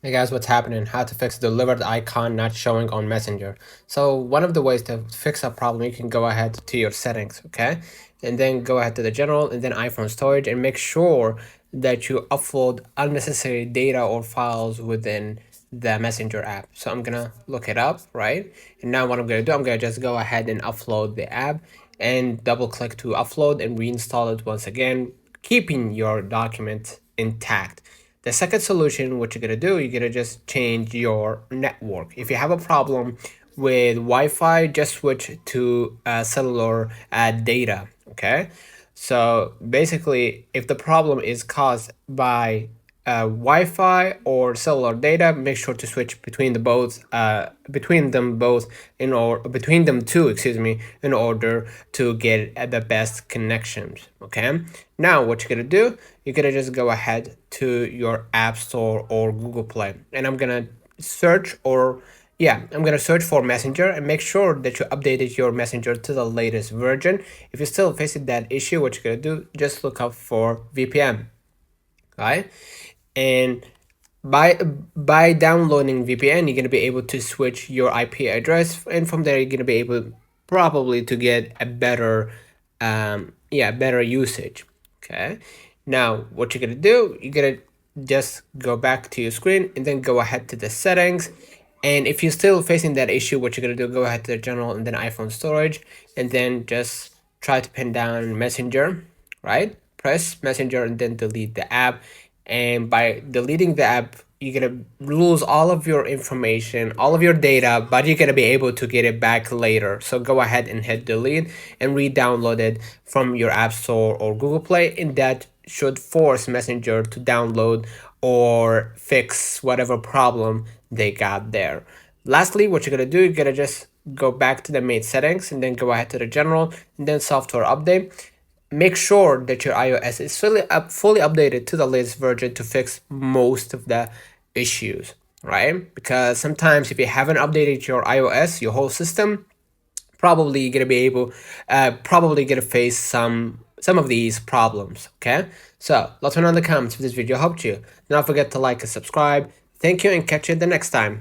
Hey guys, what's happening? How to fix delivered icon not showing on Messenger. So one of the ways to fix a problem, you can go ahead to your settings, okay? And then go ahead to the general and then iPhone storage and make sure that you upload unnecessary data or files within the Messenger app. So I'm gonna look it up, right? And now what I'm gonna do, I'm gonna just go ahead and upload the app and double click to upload and reinstall it once again, keeping your document intact. The second solution, what you're gonna do, you're gonna just change your network. If you have a problem with Wi-Fi, just switch to cellular data. Okay, so basically, if the problem is caused by Wi-Fi or cellular data, make sure to switch between between them both between them two, excuse me, in order to get the best connections. Okay. Now, what you're gonna do, you're gonna just go ahead to your App Store or Google Play, and I'm gonna search or yeah, I'm gonna search for Messenger and make sure that you updated your Messenger to the latest version. If you're still facing that issue, what you're gonna do, just look up for VPN, right? And by downloading VPN, you're gonna be able to switch your IP address, and from there you're gonna be able probably to get a better, better usage. Okay. Now what you're gonna do, you're gonna just go back to your screen and then go ahead to the settings. And if you're still facing that issue, what you're gonna do, go ahead to the general and then iPhone storage, and then just try to pin down Messenger, right? Press Messenger and then delete the app. And by deleting the app, you're gonna lose all of your information, all of your data, but you're gonna be able to get it back later. So go ahead and hit delete and re-download it from your App Store or Google Play, and that should force Messenger to download or fix whatever problem they got there. Lastly, what you're gonna do, you're gonna just go back to the main settings and then go ahead to the general and then software update. Make sure that your iOS is fully updated to the latest version to fix most of the issues, right? Because sometimes if you haven't updated your iOS, your whole system, probably gonna be able, probably gonna face some of these problems. Okay, so let me know in the comments if this video helped you. Do not forget to like and subscribe. Thank you, and catch you the next time.